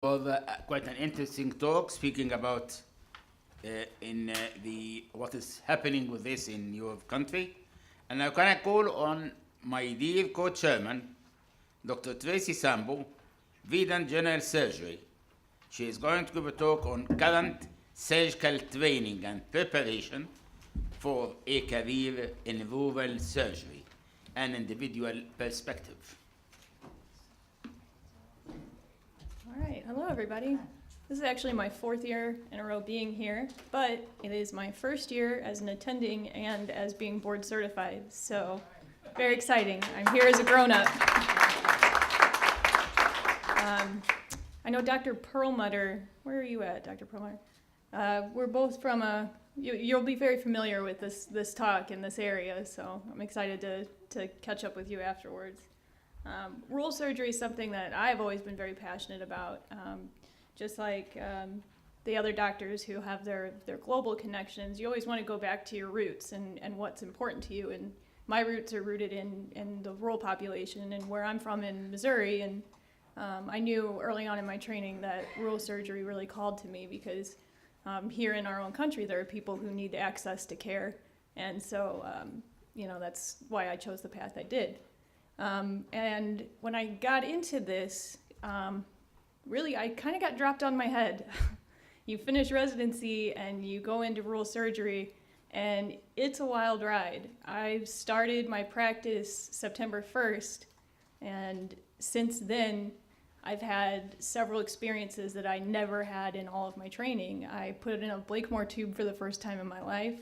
was quite an interesting talk speaking about what is happening with this in your country. And now can I call on my dear co-chairman, Dr. Tracy Sambo, Vedan General Surgery. She is going to give a talk on current surgical training and preparation for a career in rural surgery, an individual perspective. All right, hello everybody. This is actually my 4th year in a row being here, but it is my 1st year as an attending and as being board certified, so very exciting. I'm here as a grown-up. I know Dr. Perlmutter, where are you at, Dr. Perlmutter? We're both from you'll be very familiar with this talk in this area, so I'm excited to catch up with you afterwards. Rural surgery is something that I've always been very passionate about, just like the other doctors who have their global connections. You always want to go back to your roots and what's important to you, and my roots are rooted in the rural population and where I'm from in Missouri, and I knew early on in my training that rural surgery really called to me because here in our own country there are people who need access to care, and so that's why I chose the path I did. And when I got into this, really I kind of got dropped on my head. You finish residency and you go into rural surgery and it's a wild ride. I started my practice September 1st, and since then I've had several experiences that I never had in all of my training. I put in a Blakemore tube for the first time in my life.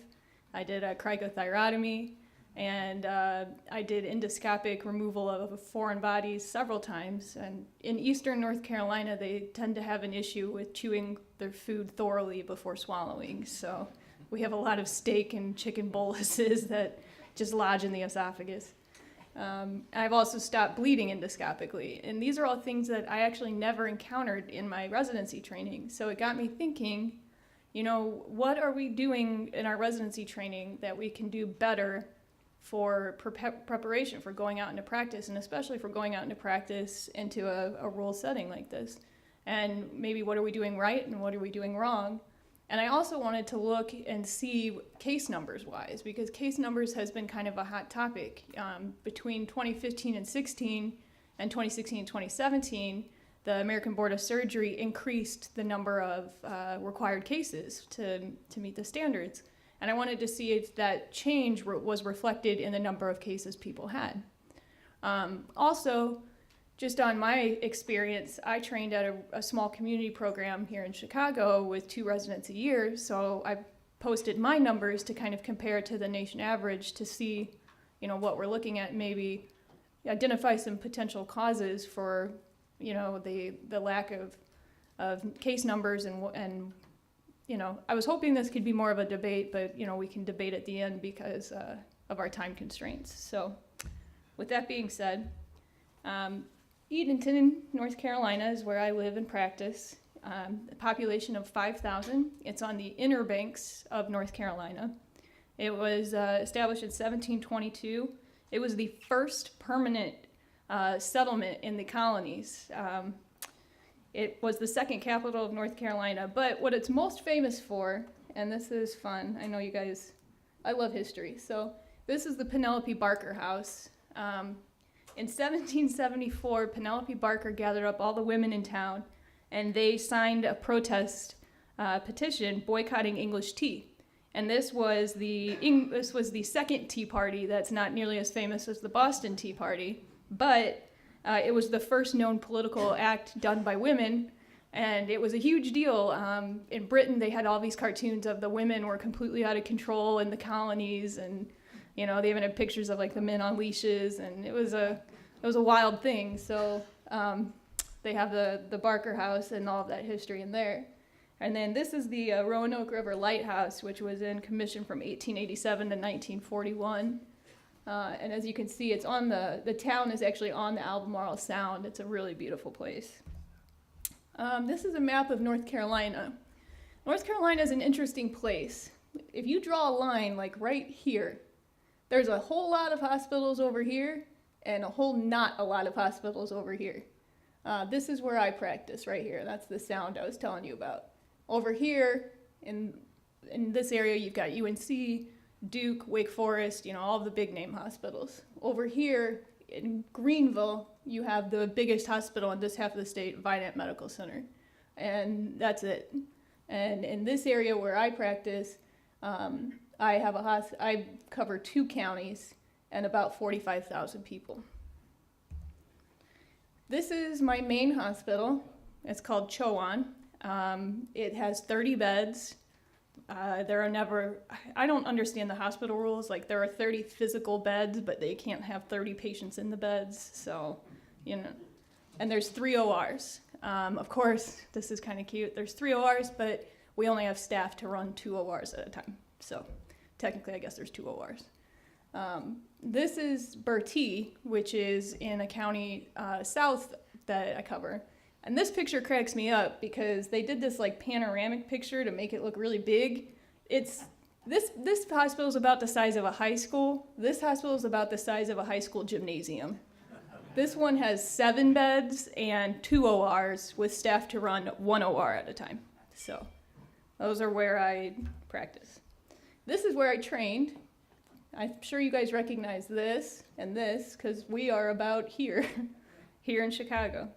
I did a cricothyrotomy. And I did endoscopic removal of foreign bodies several times. And in eastern North Carolina, they tend to have an issue with chewing their food thoroughly before swallowing. So we have a lot of steak and chicken boluses that just lodge in the esophagus. I've also stopped bleeding endoscopically. And these are all things that I actually never encountered in my residency training. So it got me thinking, what are we doing in our residency training that we can do better for preparation for going out into practice, and especially for going out into practice into a rural setting like this. And maybe what are we doing right and what are we doing wrong? And I also wanted to look and see case numbers wise, because case numbers has been kind of a hot topic. Between 2015 and 16 and 2016 and 2017, the American Board of Surgery increased the number of required cases to meet the standards. And I wanted to see if that change was reflected in the number of cases people had. Also, just on my experience, I trained at a small community program here in Chicago with 2 residents a year, so I posted my numbers to kind of compare to the nation average to see, what we're looking at, maybe identify some potential causes for, the lack of case numbers and I was hoping this could be more of a debate, but, we can debate at the end because of our time constraints. So with that being said, Edenton, North Carolina is where I live and practice. A population of 5,000. It's on the inner banks of North Carolina. It was established in 1722. It was the first permanent settlement in the colonies. It was the second capital of North Carolina, but what it's most famous for, and this is fun, I know you guys, I love history, so this is the Penelope Barker house. In 1774, Penelope Barker gathered up all the women in town, and they signed a protest petition boycotting English tea. And this was the second Tea Party that's not nearly as famous as the Boston Tea Party, but it was the first known political act done by women, and it was a huge deal. In Britain, they had all these cartoons of the women were completely out of control in the colonies, and they even had pictures of like the men on leashes, and it was a wild thing. So they have the Barker House and all of that history in there. And then this is the Roanoke River Lighthouse, which was in commission from 1887 to 1941. And as you can see, it's on the town is actually on the Albemarle Sound. It's a really beautiful place. This is a map of North Carolina. North Carolina is an interesting place. If you draw a line like right here, there's a whole lot of hospitals over here and a whole not a lot of hospitals over here. This is where I practice right here. That's the sound I was telling you about. Over here in this area, you've got UNC, Duke, Wake Forest, all of the big name hospitals. Over here in Greenville, you have the biggest hospital in this half of the state, Vidant Medical Center. And that's it. And in this area where I practice, I cover 2 counties and about 45,000 people. This is my main hospital. It's called Chowan. It has 30 beds. I don't understand the hospital rules. Like, there are 30 physical beds, but they can't have 30 patients in the beds. So, and there's 3 ORs. Of course, this is kind of cute. There's 3 ORs, but we only have staff to run 2 ORs at a time. So technically, I guess there's 2 ORs. This is Bertie, which is in a county south that I cover. And this picture cracks me up because they did this like panoramic picture to make it look really big. This hospital is about the size of a high school. This hospital is about the size of a high school gymnasium. This one has 7 beds and 2 ORs with staff to run 1 OR at a time. So those are where I practice. This is where I trained. I'm sure you guys recognize this and this because we are about here in Chicago.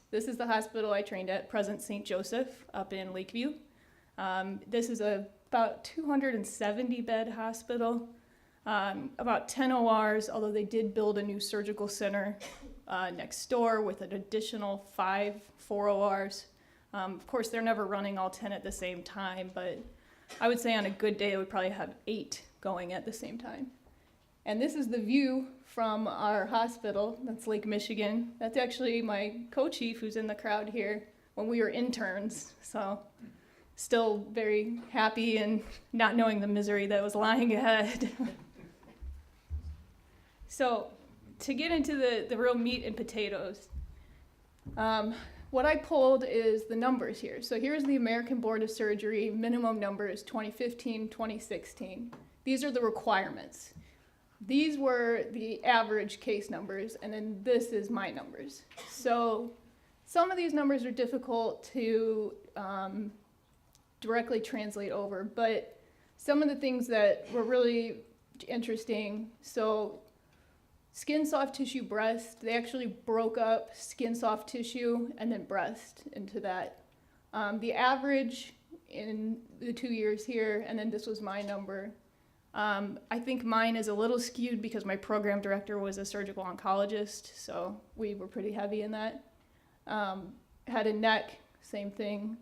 This is the hospital I trained at, Present St. Joseph up in Lakeview. This is about 270 bed hospital, about 10 ORs, although they did build a new surgical center next door with an additional 4 ORs. Of course, they're never running all 10 at the same time, but I would say on a good day, it would probably have 8 going at the same time. And this is the view from our hospital. That's Lake Michigan. That's actually my co-chief who's in the crowd here when we were interns. So still very happy and not knowing the misery that was lying ahead. So to get into the real meat and potatoes, what I pulled is the numbers here. So here's the American Board of Surgery minimum numbers 2015, 2016. These are the requirements. These were the average case numbers, and then this is my numbers. So some of these numbers are difficult to directly translate over, but some of the things that were really interesting, so skin soft tissue breast, they actually broke up skin soft tissue and then breast into that. The average in the 2 years here, and then this was my number. I think mine is a little skewed because my program director was a surgical oncologist, so we were pretty heavy in that. Head and neck, same thing.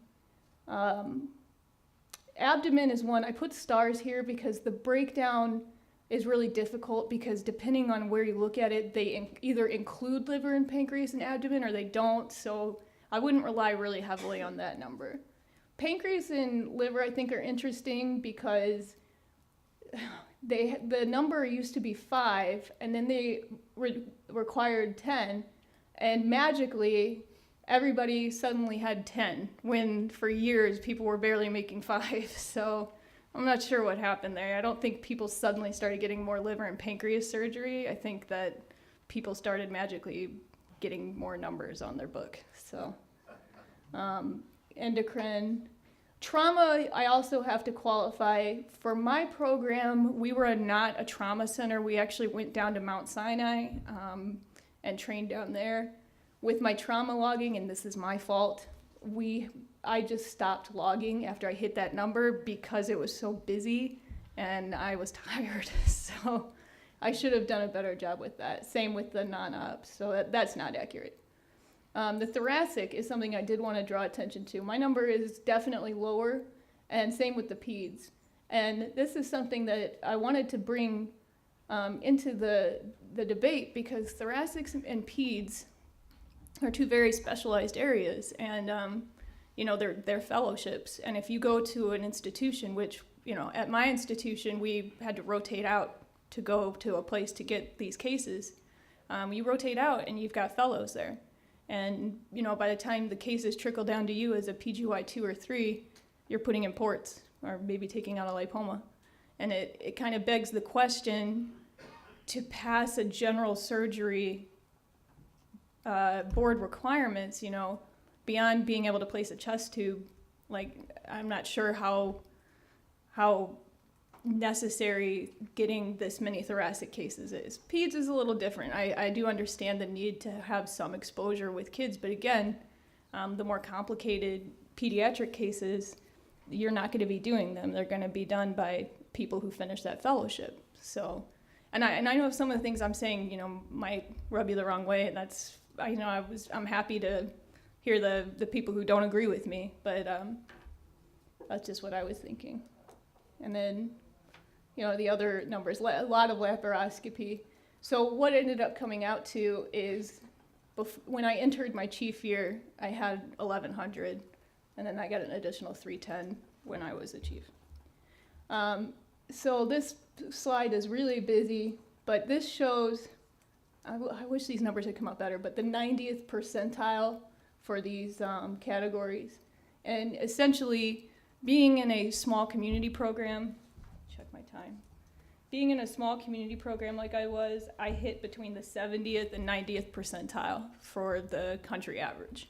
Abdomen is one, I put stars here because the breakdown is really difficult because depending on where you look at it, they either include liver and pancreas and abdomen or they don't, so I wouldn't rely really heavily on that number. Pancreas and liver I think are interesting because the number used to be 5 and then they required 10 and magically everybody suddenly had 10 when for years people were barely making 5. So I'm not sure what happened there. I don't think people suddenly started getting more liver and pancreas surgery. I think that people started magically getting more numbers on their book. So endocrine. Trauma, I also have to qualify. For my program, we were not a trauma center. We actually went down to Mount Sinai and trained down there. With my trauma logging, and this is my fault, I just stopped logging after I hit that number because it was so busy and I was tired. So I should have done a better job with that. Same with the non-ops, so that's not accurate. The thoracic is something I did want to draw attention to. My number is definitely lower, and same with the peds. And this is something that I wanted to bring into the debate because thoracics and peds are 2 very specialized areas, and they're fellowships. And if you go to an institution, which at my institution we had to rotate out to go to a place to get these cases, you rotate out and you've got fellows there. And, by the time the cases trickle down to you as a PGY 2 or 3, you're putting in ports or maybe taking out a lipoma. And it kind of begs the question to pass a general surgery board requirements, you know, beyond being able to place a chest tube, like, I'm not sure how necessary getting this many thoracic cases is. Peds is a little different. I do understand the need to have some exposure with kids, but again, the more complicated pediatric cases, you're not going to be doing them. They're going to be done by people who finish that fellowship. So, and I know some of the things I'm saying, you know, might rub you the wrong way, and that's, you know, I'm happy to hear the people who don't agree with me, but that's just what I was thinking. And then, you know, the other numbers, a lot of laparoscopy. So what ended up coming out to is, when I entered my chief year, I had 1,100, and then I got an additional 310 when I was a chief. So this slide is really busy, but this shows, I wish these numbers had come out better, but the 90th percentile for these categories. And essentially, being in a small community program, check my time. Being in a small community program like I was, I hit between the 70th and 90th percentile for the country average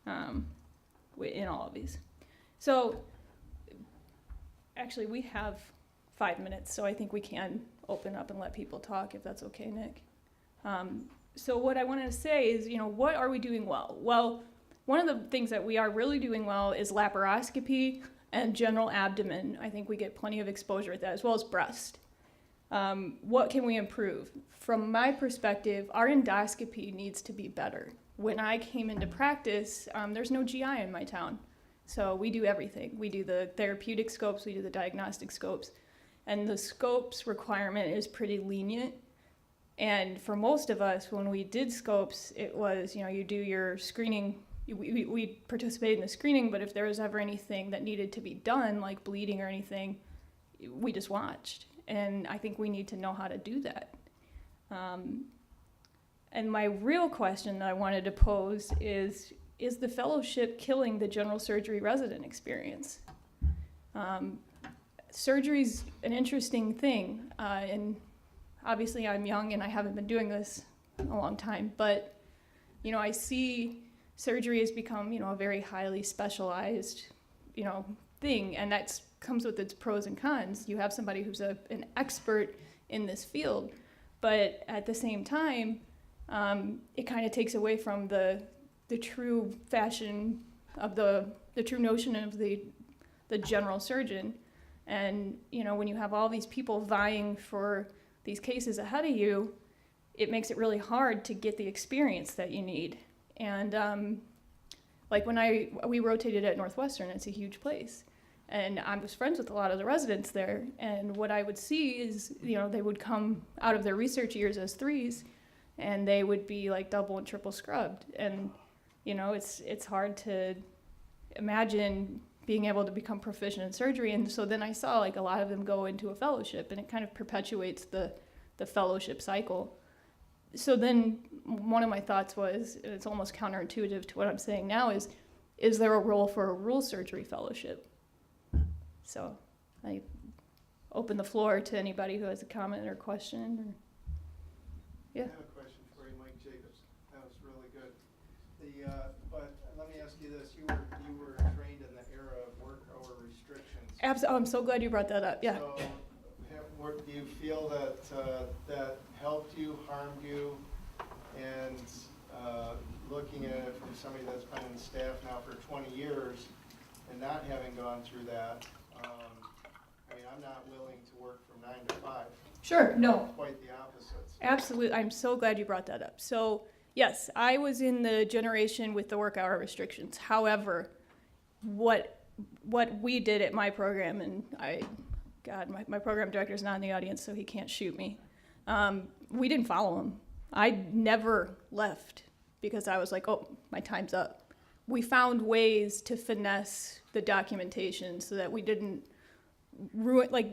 in all of these. So actually we have 5 minutes, so I think we can open up and let people talk if that's okay, Nick. So what I wanted to say is, you know, what are we doing well? Well, one of the things that we are really doing well is laparoscopy and general abdomen. I think we get plenty of exposure with that, as well as breast. What can we improve? From my perspective, our endoscopy needs to be better. When I came into practice, there's no GI in my town. So we do everything. We do the therapeutic scopes, we do the diagnostic scopes, and the scopes requirement is pretty lenient. And for most of us, when we did scopes, it was, you know, you do your screening, we participated in the screening, but if there was ever anything that needed to be done, like bleeding or anything, we just watched. And I think we need to know how to do that. And my real question that I wanted to pose is the fellowship killing the general surgery resident experience? Surgery's an interesting thing, and obviously I'm young and I haven't been doing this a long time, but, you know, I see surgery has become, you know, a very highly specialized, you know, thing, and that comes with its pros and cons. You have somebody who's an expert in this field, but at the same time, it kind of takes away from the true fashion of the true notion of the general surgeon. And, you know, when you have all these people vying for these cases ahead of you, it makes it really hard to get the experience that you need. And like when we rotated at Northwestern, it's a huge place. And I was friends with a lot of the residents there. And what I would see is, you know, they would come out of their research years as 3s, and they would be like double and triple scrubbed. And, you know, it's hard to imagine being able to become proficient in surgery. And so then I saw like a lot of them go into a fellowship, and it kind of perpetuates the fellowship cycle. So then one of my thoughts was, and it's almost counterintuitive to what I'm saying now, is there a role for a rule surgery fellowship? So I open the floor to anybody who has a comment or question. Or, yeah. I have a question for you, Mike Jacobs. That was really good. But let me ask you this: you were trained in the era of work hour restrictions. Oh, I'm so glad you brought that up. Yeah. So, do you feel that that helped you, harmed you, and looking at it from somebody that's been in staff now for 20 years and not having gone through that? I mean, I'm not willing to work from 9 to 5. Sure. No. Quite the opposite. Absolutely. I'm so glad you brought that up. So, yes, I was in the generation with the work hour restrictions. However, what we did at my program, and my program director is not in the audience, so he can't shoot me. We didn't follow him. I never left because I was like, oh, my time's up. We found ways to finesse the documentation so that we didn't ruin, like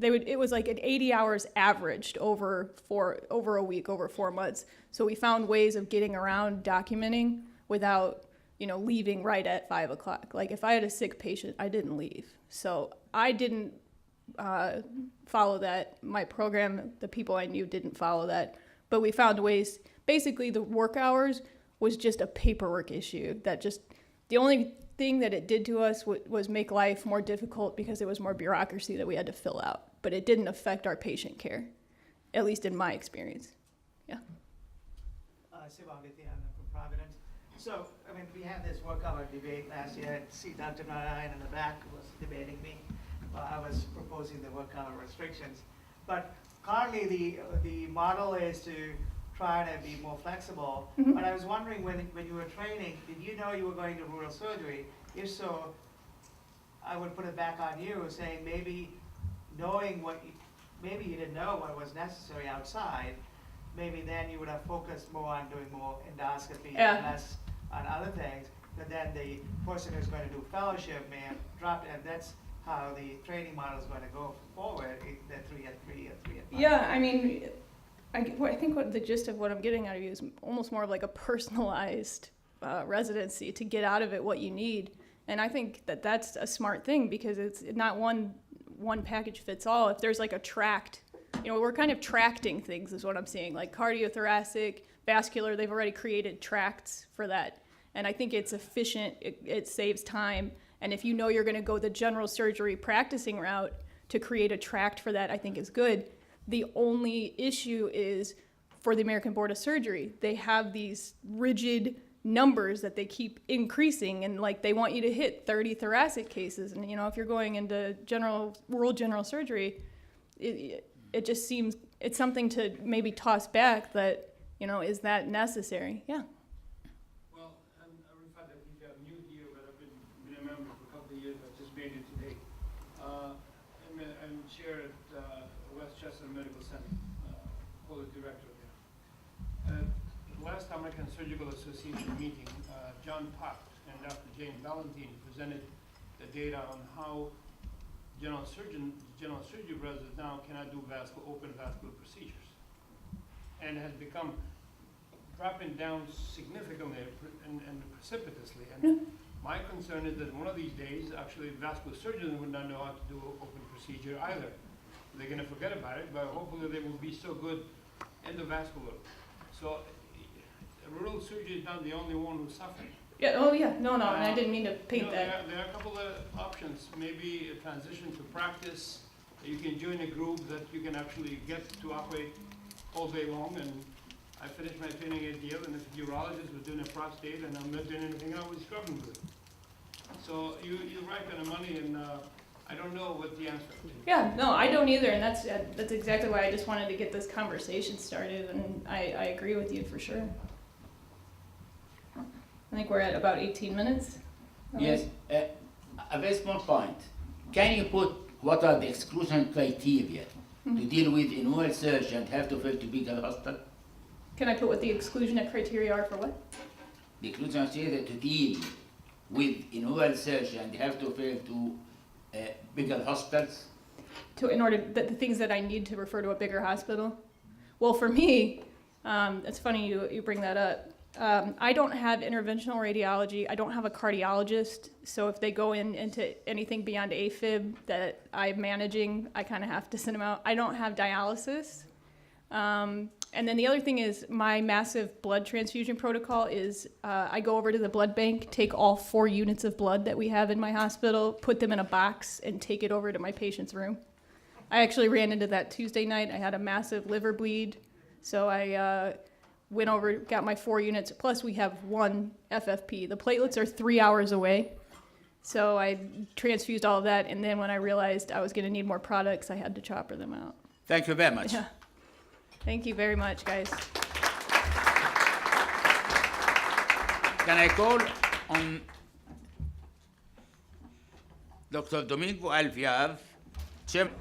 it was like an 80 hours averaged over a week, over 4 months. So we found ways of getting around documenting without, you know, leaving right at 5 o'clock. Like if I had a sick patient, I didn't leave. So I didn't follow that. My program, the people I knew didn't follow that. but we found ways. Basically, the work hours was just a paperwork issue that just, the only thing that it did to us was make life more difficult because it was more bureaucracy that we had to fill out, but it didn't affect our patient care, at least in my experience. Yeah. From Providence. So, I mean, we had this work hour debate last year. I see Dr. Narayan in the back was debating me while I was proposing the work hour restrictions. But currently, the model is to try to be more flexible. Mhm. But I was wondering, when you were training, did you know you were going to rural surgery? If so, I would put it back on you, saying maybe knowing maybe you didn't know what was necessary outside, maybe then you would have focused more on doing more endoscopy and less on other things. But then the person who's going to do fellowship may have dropped, and that's how the training model is going to go forward, the 3 and 3 and 3 and 5. Yeah, I mean, I think what the gist of what I'm getting out of you is almost more of like a personalized residency to get out of it what you need. And I think that that's a smart thing because it's not one package fits all. If there's like a tract, you know, we're kind of tracting things is what I'm seeing, like cardiothoracic, vascular, they've already created tracts for that. And I think it's efficient, it saves time. And if you know you're gonna go the general surgery practicing route, to create a tract for that I think is good. The only issue is for the American Board of Surgery, they have these rigid numbers that they keep increasing, and like they want you to hit 30 thoracic cases. And you know, if you're going into rural general surgery, it just seems it's something to maybe toss back that, you know, is that necessary? Yeah. Well, I'm Rifat, I think I'm new here, but I've been a member for a couple of years. I just made it today. I'm chair at Westchester Medical Center, quality director there. The last American Surgical Association meeting, John Pott and Dr. Jane Valentine presented the data on how general surgery residents now cannot do open vascular procedures, and has become dropping down significantly and precipitously. And my concern is that one of these days, actually, vascular surgeons would not know how to do an open procedure either. They're going to forget about it, but hopefully they will be so good endovascular. So rural surgery is not the only one who's suffering. Yeah. Oh yeah. No. And I didn't mean to paint that. There are a couple of options. Maybe a transition to practice. You can join a group that you can actually get to operate all day long. And I finished my training at Yale, and if a urologist was doing a prostate and I'm not doing anything, I was scrubbing with it. So you're right on the money, and I don't know what the answer is. Yeah, no, I don't either, and that's exactly why I just wanted to get this conversation started, and I agree with you for sure. I think we're at about 18 minutes. Yes, a very small point. Can you put what are the exclusion criteria to deal with in oral surgeon have to fail to be at the hospital? Can I put what the exclusion criteria are for what? The exclusion criteria to deal with in oral surgeon have to fail to bigger hospitals? In order, the things that I need to refer to a bigger hospital? Well, for me, it's funny you bring that up. I don't have interventional radiology. I don't have a cardiologist. So if they go into anything beyond AFib that I'm managing, I kind of have to send them out. I don't have dialysis. And then the other thing is my massive blood transfusion protocol is I go over to the blood bank, take all 4 units of blood that we have in my hospital, put them in a box, and take it over to my patient's room. I actually ran into that Tuesday night. I had a massive liver bleed. So I went over, got my 4 units, plus we have 1 FFP. The platelets are 3 hours away. So I transfused all of that, and then when I realized I was going to need more products, I had to chopper them out. Thank you very much. Yeah. Thank you very much, guys. Can I call on Dr. Domingo Alviar, Chairman?